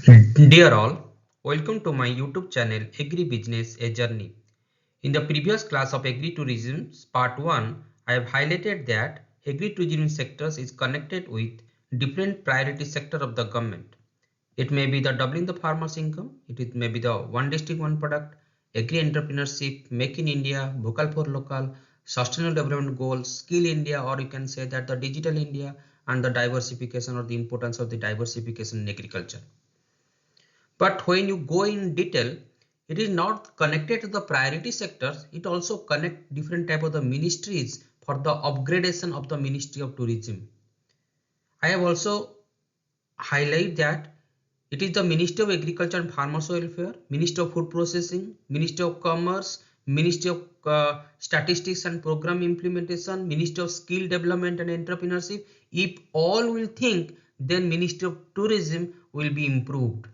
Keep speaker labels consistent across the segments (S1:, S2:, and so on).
S1: Dear all, welcome to my YouTube channel Agribusiness A Journey. In the previous class of Agritourism Part 1, I have highlighted that agritourism sectors is connected with different priority sector of the government. It may be the doubling the farmers' income, it may be the one district one product, agri-entrepreneurship, make in India, vocal for local, sustainable development goals, skill India, or you can say that the digital India and the diversification or the importance of the diversification in agriculture. But when you go in detail, it is not connected to the priority sectors. It also connect different type of the ministries for the upgradation of the Ministry of Tourism. I have also highlight that it is the Ministry of Agriculture and Farmers Welfare, Ministry of Food Processing, Ministry of Commerce, Ministry of Statistics and Program Implementation, Ministry of Skill Development and Entrepreneurship. If all will think, then Ministry of Tourism will be improved.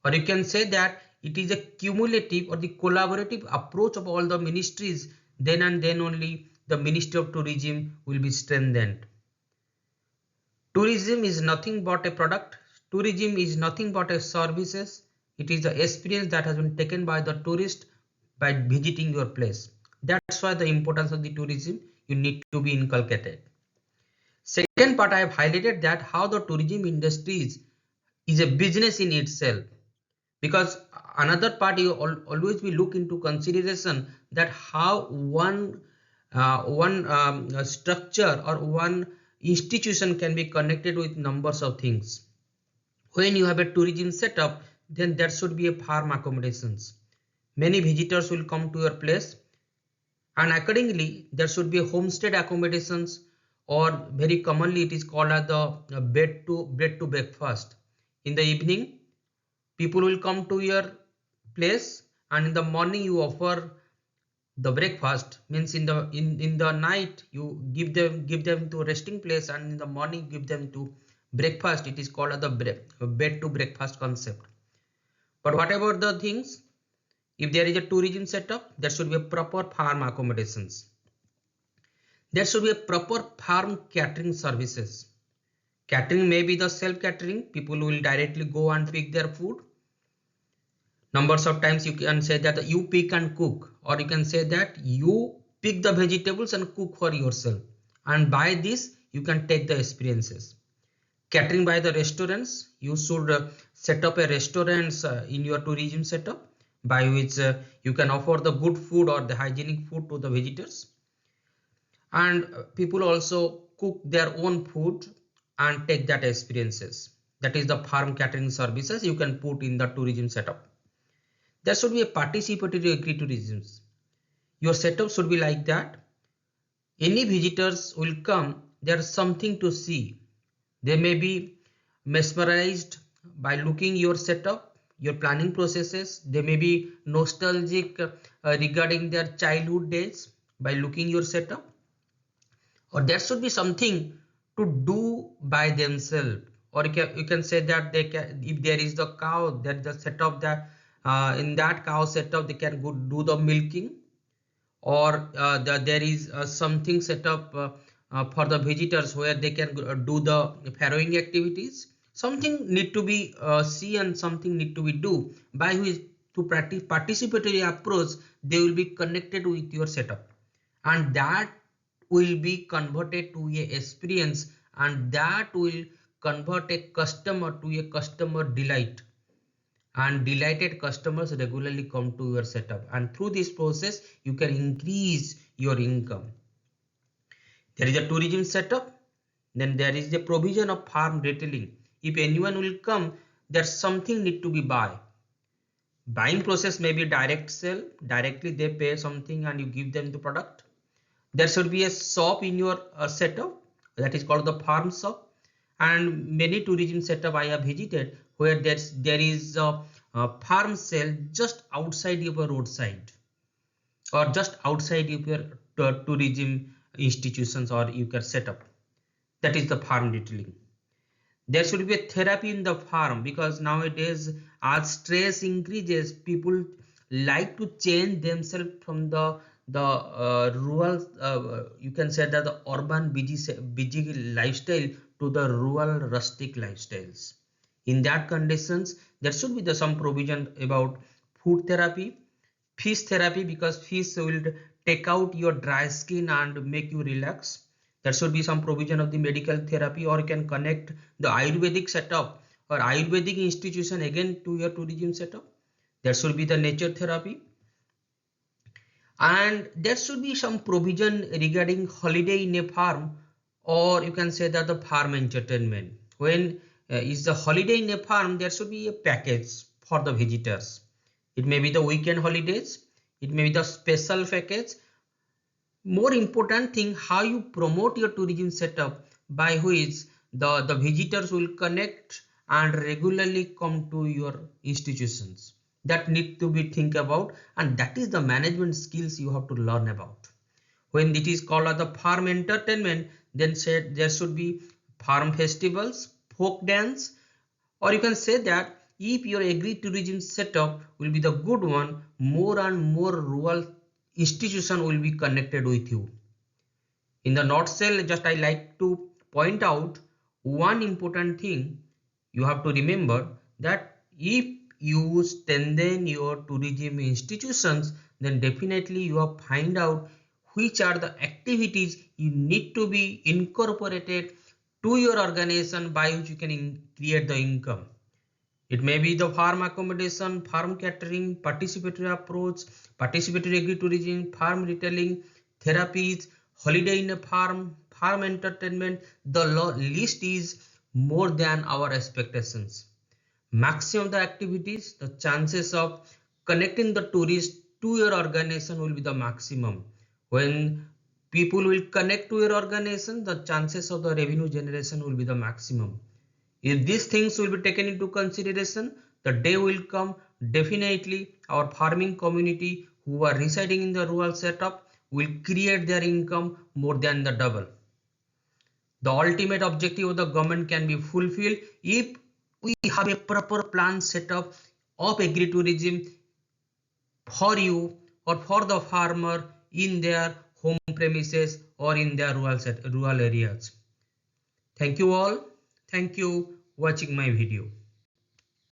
S1: Or you can say that it is a cumulative or the collaborative approach of all the ministries, then and then only the Ministry of Tourism will be strengthened. Tourism is nothing but a product. Tourism is nothing but a services. It is the experience that has been taken by the tourist by visiting your place. That's why the importance of the tourism you need to be inculcated. Second part, I have highlighted that how the tourism industry is a business in itself. Because another part you always will look into consideration that how one structure or one institution can be connected with numbers of things. When you have a tourism setup, then there should be a farm accommodations. Many visitors will come to your place, and accordingly there should be a homestead accommodations, or very commonly it is called as the bed to breakfast. In the evening, people will come to your place, and in the morning you offer the breakfast. Means in the night you give them to resting place, and in the morning give them to breakfast. It is called the bed to breakfast concept. But what about the things? If there is a tourism setup, there should be a proper farm accommodations. There should be a proper farm catering services. Catering may be the self catering. People will directly go and pick their food. Numbers of times you can say that you pick and cook, or you can say that you pick the vegetables and cook for yourself, and by this you can take the experiences. Catering by the restaurants, you should set up a restaurants in your tourism setup, by which you can offer the good food or the hygienic food to the visitors, and people also cook their own food and take that experiences. That is the farm catering services you can put in the tourism setup. There should be a participatory agritourism. Your setup should be like that. Any visitors will come, there is something to see. They may be mesmerized by looking your setup, your planning processes. They may be nostalgic regarding their childhood days by looking your setup. Or there should be something to do by themselves. Or you can say that they can, if there is the cow, that the setup that in that cow setup they can go do the milking, or there is something set up for the visitors where they can do the farrowing activities. Something need to be see, and something need to be do, by which to practice participatory approach they will be connected with your setup, and that will be converted to a experience, and that will convert a customer to a customer delight, and delighted customers regularly come to your setup, and through this process you can increase your income. There is a tourism setup, then there is the provision of farm retailing. If anyone will come, there's something need to be buy. Buying process may be direct sale, directly they pay something and you give them the product. There should be a shop in your setup, that is called the farm shop. And many tourism setup I have visited where there is a farm sale just outside your roadside, or just outside of your tourism institutions or you can set up. That is the farm detailing. There should be a therapy in the farm, because nowadays as stress increases, people like to change themselves from the rural you can say that the urban busy lifestyle to the rural rustic lifestyles. In that conditions, there should be some provision about food therapy, fish therapy, because fish will take out your dry skin and make you relax. There should be some provision of the medical therapy, or you can connect the Ayurvedic setup or Ayurvedic institution again to your tourism setup. There should be the nature therapy, and there should be some provision regarding holiday in a farm, or you can say that the farm entertainment. When is the holiday in a farm, there should be a package for the visitors. It may be the weekend holidays, it may be the special package. More important thing, how you promote your tourism setup by which the visitors will connect and regularly come to your institutions. That need to be think about, and that is the management skills you have to learn about. When it is called as the farm entertainment, then said there should be farm festivals, folk dance, or you can say that if your agri-tourism setup will be the good one, more and more rural institution will be connected with you. In the nutshell, just I like to point out one important thing you have to remember, that if you strengthen your tourism institutions, then definitely you have find out which are the activities you need to be incorporated to your organization by which you can create the income. It may be the farm accommodation, farm catering, participatory approach, participatory agritourism, farm retailing, therapies, holiday in a farm, farm entertainment. The list is more than our expectations. Maximum of the activities, the chances of connecting the tourist to your organization will be the maximum. When people will connect to your organization, the chances of the revenue generation will be the maximum. If these things will be taken into consideration, the day will come, definitely our farming community who are residing in the rural setup will create their income more than the double. The ultimate objective of the government can be fulfilled if we have a proper plan set up of agritourism for you or for the farmer in their home premises or in their rural areas. Thank you all. Thank you watching my video.